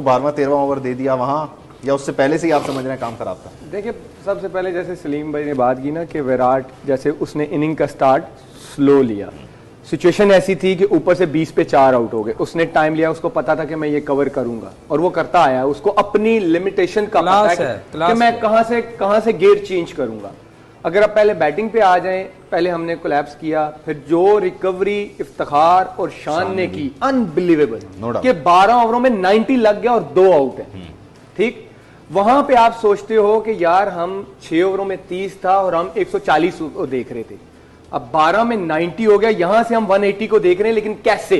12वां 13वां over दे दिया वहां, या उससे पहले से ही आप समझ रहे हैं काम खराब था? देखिए, सबसे पहले जैसे सलीम भाई ने बात की ना कि विराट जैसे उसने इनिंग का स्टार्ट स्लो लिया, सिचुएशन ऐसी थी कि ऊपर से 20 पे 4 आउट हो गए, उसने टाइम लिया, उसको पता था कि मैं ये कवर करूंगा और वो करता आया, उसको अपनी लिमिटेशन का पता है कि मैं कहां से गियर चेंज करूंगा। अगर आप पहले बैटिंग पे आ जाएं, पहले हमने कोलैप्स किया, फिर जो रिकवरी इफ्तिखार और शान ने की, अनबिलीवेबल कि 12 ओवरों में 90 लग गया और 2 आउट है। ठीक, वहां पे आप सोचते हो कि यार हम 6 ओवरों में 30 था और हम 140 देख रहे थे, अब 12 में 90 हो गया, यहां से हम 180 को देख रहे हैं, लेकिन कैसे?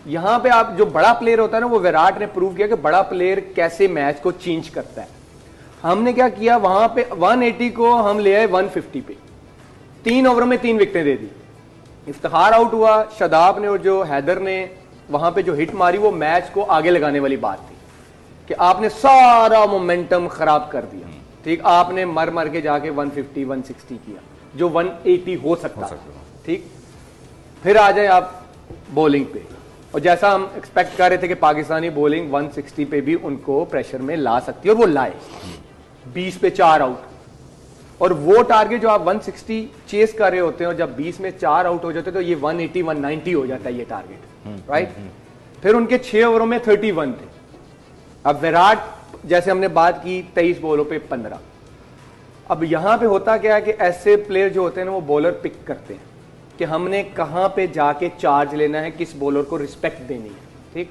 यहां पे आप जो बड़ा प्लेयर होता है ना, वो विराट ने प्रूव किया कि बड़ा प्लेयर कैसे मैच को चेंज करता है। हमने क्या किया, वहां पे 180 को हम ले आए 150 पे, 3 ओवरों में 3 विकेटें दे दी। इफ्तिखार आउट हुआ, शादाब ने और जो हैदर ने वहां पे जो हिट मारी, वो मैच को आगे लगाने वाली बात थी कि आपने सारा मोमेंटम खराब कर दिया। ठीक, आपने मर मर के जाके 150 160 किया जो 180 हो सकता है। ठीक, फिर आ जाए आप बॉलिंग पे, और जैसा हम एक्सपेक्ट कर रहे थे कि पाकिस्तानी बॉलिंग 160 पे भी उनको प्रेशर में ला सकती है, और वो लाए 20 पे 4 आउट। और वो टारगेट जो आप 160 चेस कर रहे होते हैं, और जब 20 में 4 आउट हो जाते हैं, तो ये 180 190 हो जाता है ये टारगेट, राइट। फिर उनके 6 ओवरों में 31 थे। अब विराट, जैसे हमने बात की, 23 बॉलों पे 15। अब यहां पे होता क्या है कि ऐसे प्लेयर जो होते हैं ना, वो बॉलर पिक करते हैं कि हमने कहां पे जाके चार्ज लेना है, किस बॉलर को रिस्पेक्ट देनी है। ठीक,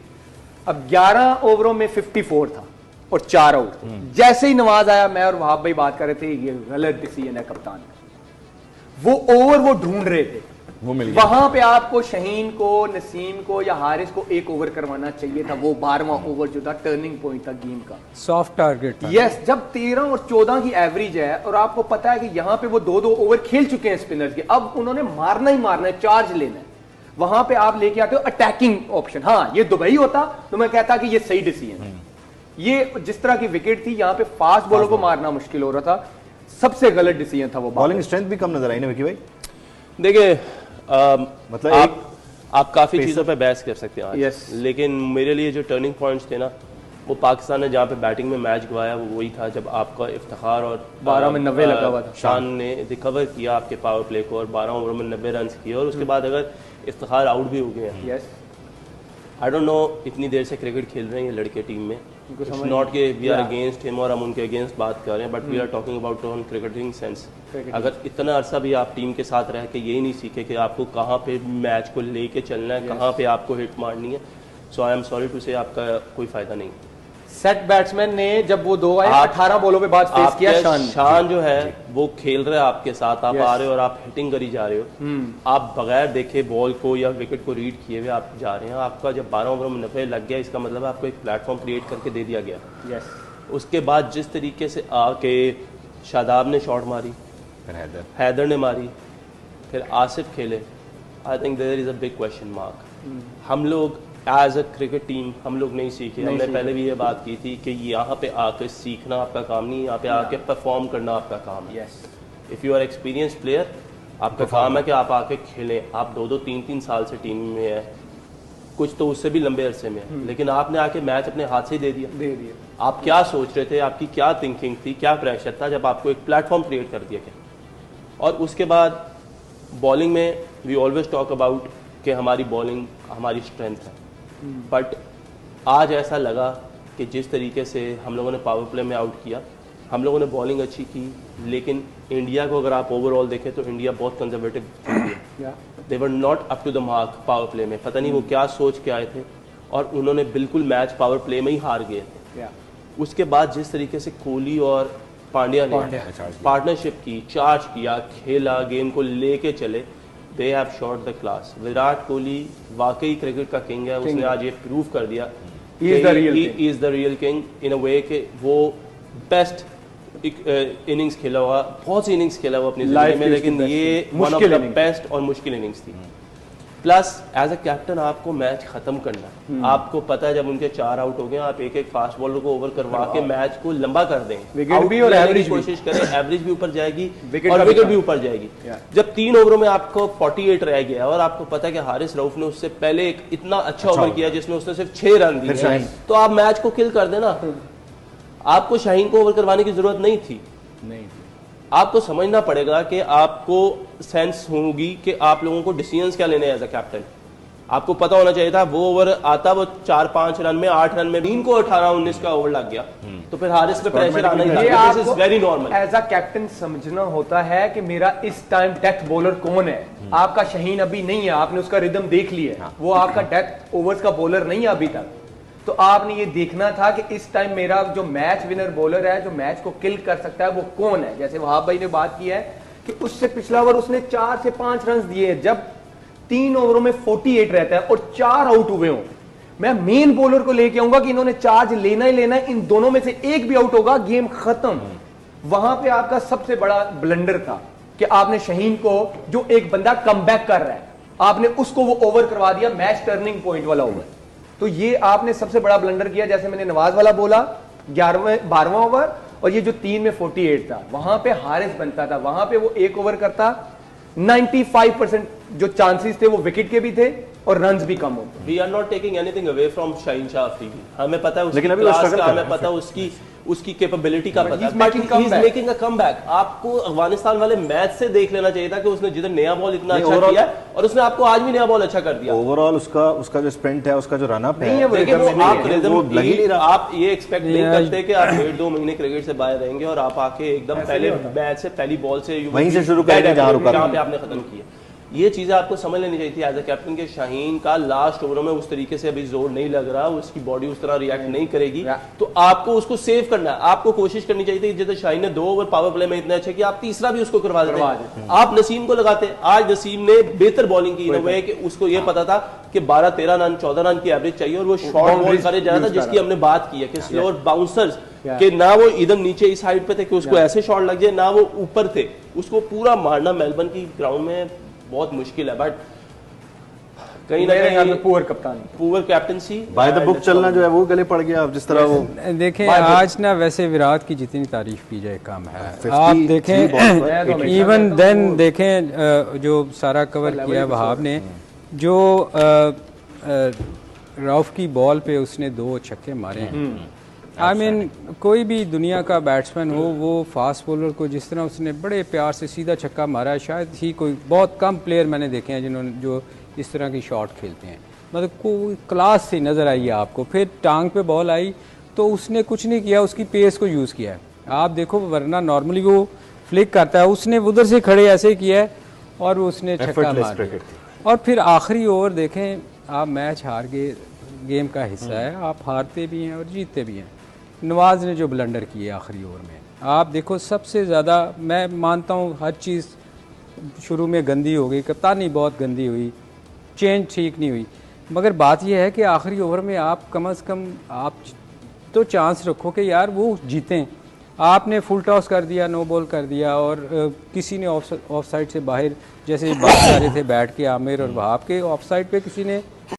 अब 11 ओवरों में 54 था और 4 आउट। जैसे ही नवाज आया, मैं और वहाब भाई बात कर रहे थे, ये गलत डिसीजन है कप्तान का। वो ओवर वो ढूंढ रहे थे, वो मिल गया। वहां पे आपको शहीन को, नसीम को या हारिस को एक ओवर करवाना चाहिए था। वो 12वां ओवर जो था टर्निंग पॉइंट था गेम का, सॉफ्ट टारगेट था। यस, जब 13 और 14 की एवरेज है और आपको पता है कि यहां पे वो 2-2 ओवर खेल चुके हैं स्पिनर्स के, अब उन्होंने मारना ही मारना है, चार्ज लेना है, वहां पे आप लेके आते हो अटैकिंग ऑप्शन। हाँ, ये दुबई होता तो मैं कहता कि ये सही डिसीजन है। ये जिस तरह की विकेट थी, यहां पे फास्ट बॉलर को मारना मुश्किल हो रहा था, सबसे गलत डिसीजन था वो। बॉलिंग स्ट्रेंथ भी कम नजर आई ना विकी भाई? देखिए, मतलब आप काफ़ी चीज़ों पे बहस कर सकते हैं आज, लेकिन मेरे लिए जो टर्निंग पॉइंट्स थे ना, वो पाकिस्तान ने जहाँ पे बैटिंग में मैच गवाया वो वही था जब आपका इफ्तिखार और 12 में 90 लगा हुआ था, शान ने रिकवर किया आपके पावर प्ले को और 12 ओवर में 90 रन किए, और उसके बाद अगर इफ्तिखार आउट भी हो गए हैं। आई डोंट नो इतनी देर से क्रिकेट खेल रहे हैं ये लड़के टीम में, इट्स नॉट के वी आर अगेंस्ट हिम और हम उनके अगेंस्ट बात कर रहे हैं, but we are talking about on cricketing sense. अगर इतना अरसा भी आप टीम के साथ रह के यही नहीं सीखे कि आपको कहाँ पे मैच को लेके चलना है, कहाँ पे आपको हिट मारनी है, सो आई एम सॉरी टू से आपका कोई फायदा नहीं। सेट बैट्समैन ने जब वो 2 आए, 18 बॉलों पे बाद फेस किया। शान जो है वो खेल रहा है आपके साथ, आप आ रहे हो और आप हिटिंग करी जा रहे हो, आप बगैर देखे बॉल को या विकेट को रीड किए हुए आप जा रहे हैं। आपका जब 12 ओवर में 90 लग गया, इसका मतलब आपको एक प्लेटफॉर्म क्रिएट करके दे दिया गया। उसके बाद जिस तरीके से आके शादाब ने शॉट मारी, हैदर ने मारी, फिर आसिफ खेले, I think there is a big question mark. हम लोग एज अ क्रिकेट टीम हम लोग नहीं सीखे। हमने पहले भी ये बात की थी कि यहाँ पे आके सीखना आपका काम नहीं, यहाँ पे आके परफॉर्म करना आपका काम है। If you are experience player, आपका काम है कि आप आके खेलें। आप 2-2 3-3 साल से टीम में है, कुछ तो उससे भी लंबे अरसे में है, लेकिन आपने आके मैच अपने हाथ से ही दे दिया। आप क्या सोच रहे थे, आपकी क्या थिंकिंग थी, क्या प्रेशर था जब आपको एक प्लेटफॉर्म क्रिएट कर दिया गया। और उसके बाद बॉलिंग में वी ऑलवेज टॉक अबाउट कि हमारी बॉलिंग हमारी स्ट्रेंथ है, बट आज ऐसा लगा कि जिस तरीके से हम लोगों ने पावर प्ले में आउट किया, हम लोगों ने बॉलिंग अच्छी की, लेकिन इंडिया को अगर आप ओवरऑल देखें तो इंडिया बहुत कंजर्वेटिव खेली है। They were not up to the mark power play में, पता नहीं वो क्या सोच के आए थे, और उन्होंने बिल्कुल मैच पावर प्ले में ही हार गए थे। उसके बाद जिस तरीके से कोहली और पांड्या ने पार्टनरशिप की, चार्ज किया, खेला, गेम को लेके चले, they have shot the class. Virat Kohli वाकई क्रिकेट का किंग है, उसने आज ये प्रूव कर दिया he is the real king in a way कि वो बेस्ट इनिंग्स खेला हुआ, बहुत सी इनिंग्स खेला हुआ अपनी जिंदगी में, लेकिन ये वन ऑफ द बेस्ट और मुश्किल इनिंग्स थी। प्लस एज अ कैप्टन आपको मैच खत्म करना है। आपको पता है जब उनके 4 आउट हो गए आप एक एक फास्ट बॉलर को ओवर करवा के मैच को लंबा कर दें, विकेट भी और एवरेज भी कोशिश करें, एवरेज भी ऊपर जाएगी विकेट और का विकेट भी भी ऊपर जाएगी। जब 3 ओवरों में आपको 48 रह गया और आपको पता है कि हारिस रऊफ ने उससे पहले एक इतना अच्छा ओवर किया जिसमें उसने सिर्फ 6 रन दिए, तो आप मैच को किल कर देना। आपको शाहीन को ओवर करवाने की जरूरत नहीं थी। आपको समझना पड़ेगा कि आपको सेंस होगी कि आप लोगों को डिसीजंस क्या लेने हैं एज अ कैप्टन। आपको पता होना चाहिए था वो ओवर आता वो 4-5 रन में 8 रन में 3 को 18-19 का ओवर लग गया, तो फिर हारिस पे प्रेशर आना ही था। This is very normal. As a captain समझना होता है कि मेरा इस टाइम डेथ बॉलर कौन है। आपका शाहीन अभी नहीं है, आपने उसका रिदम देख लिया है, वो आपका डेथ ओवर्स का बॉलर नहीं है अभी तक। तो आपने ये देखना था कि इस टाइम मेरा जो मैच विनर बॉलर है, जो मैच को किल कर सकता है, वो कौन है। जैसे वहाब भाई ने बात की है कि उससे पिछला ओवर उसने 4 से 5 रन दिए, जब 3 ओवरों में 48 रहता है और 4 आउट हुए हों, मैं मेन बॉलर को लेके आऊंगा कि इन्होंने चार्ज लेना ही लेना है, इन दोनों में से एक भी आउट होगा गेम खत्म। वहां पे आपका सबसे बड़ा ब्लंडर था कि आपने शाहीन को, जो एक बंदा कमबैक कर रहा है, आपने उसको वो ओवर करवा दिया, मैच टर्निंग पॉइंट वाला ओवर। तो ये आपने सबसे बड़ा ब्लंडर किया। जैसे मैंने नवाज वाला बोला 12वां ओवर, और ये जो 3 में 48 था, वहां पे हारिस बनता था, वहां पे वो एक ओवर करता, 95% जो चांसेस थे वो विकेट के भी थे और रन्स भी कम होते। We are not taking anything away from Shaheen Shah Afridi. हमें पता है लेकिन उसकी अभी वो क्लास struggle का, कर हमें रहा है। पता है उसकी कैपेबिलिटी का पता है, He's but making he is comeback. Making a comeback. आपको अफगानिस्तान वाले मैच से देख लेना चाहिए था कि उसने जिधर नया बॉल इतना नहीं, अच्छा overall- किया और उसने आपको आज भी नया बॉल अच्छा कर दिया। ओवरऑल उसका जो स्प्रिंट है, उसका जो रनअप नहीं है, वो देखिए, rhythm वो में नहीं आप है। rhythm वो लग ही नहीं रहा। आप ये एक्सपेक्ट नहीं करते कि आप 1.5-2 महीने क्रिकेट से बाहर रहेंगे और आप आके एकदम पहले मैच से पहली बॉल से वहीं से शुरू करेंगे जहां रुका था। जहां पे आपने खत्म किया। ये चीजें आपको समझ लेनी चाहिए थी एज अ कैप्टन के शाहीन का लास्ट ओवरों में उस तरीके से अभी जोर नहीं लग रहा, उसकी बॉडी उस तरह रिएक्ट नहीं करेगी, तो आपको उसको सेव करना है। आपको कोशिश करनी चाहिए थी, जैसे शाहीन ने 2 ओवर पावर प्ले में इतने अच्छे कि आप तीसरा भी उसको करवा देते। आप नसीम को लगाते। आज नसीम ने बेहतर बॉलिंग की इन कि उसको ये पता था कि 12-13 रन 14 रन की एवरेज चाहिए और वो शॉर्ट बॉल करे जा रहा था, जिसकी हमने बात की है कि स्लोअर बाउंसर्स कि ना वो इधर नीचे इस साइड पे थे कि उसको ऐसे शॉट लग जाए, ना वो ऊपर थे, उसको पूरा मारना मेलबर्न की ग्राउंड में बहुत मुश्किल है। बट कहीं ना कहीं पुअर कप्तान, poor captaincy, by the book चलना जो है वो गले पड़ गया। अब जिस तरह वो देखें आज ना, वैसे विराट की जितनी तारीफ की जाए कम है। आप देखें इवन देन देखें जो सारा कवर किया वहाब ने, जो रऊफ की बॉल पे उसने 2 छक्के मारे हैं। आई मीन कोई भी दुनिया का बैट्समैन हो, वो फास्ट बॉलर को जिस तरह उसने बड़े प्यार से सीधा छक्का मारा है, शायद ही कोई, बहुत कम प्लेयर मैंने देखे हैं जिन्होंने जो इस तरह की शॉट खेलते हैं। मतलब कोई क्लास से नज़र आई है आपको। फिर टांग पे बॉल आई तो उसने कुछ नहीं किया, उसकी पेस को यूज़ किया है। आप देखो, वरना नॉर्मली वो फ्लिक करता है, उसने उधर से खड़े ऐसे किया है और उसने छक्का मार दिया। और फिर आखिरी ओवर देखें, आप मैच हार गए, गेम का हिस्सा है, आप हारते भी हैं और जीतते भी हैं। नवाज ने जो ब्लंडर किए आखिरी ओवर में, आप देखो सबसे ज़्यादा, मैं मानता हूँ हर चीज़ शुरू में गंदी हो गई, कप्तानी बहुत गंदी हुई, चेंज ठीक नहीं हुई, मगर बात यह है कि आखिरी ओवर में आप कम से कम आप तो चांस रखो कि यार वो जीतें। आपने फुल टॉस कर दिया, नो बॉल कर दिया, और किसी ने ऑफ साइड से बाहर, जैसे बात कर रहे थे बैठ के आमिर और वहाब के, ऑफ साइड पे किसी ने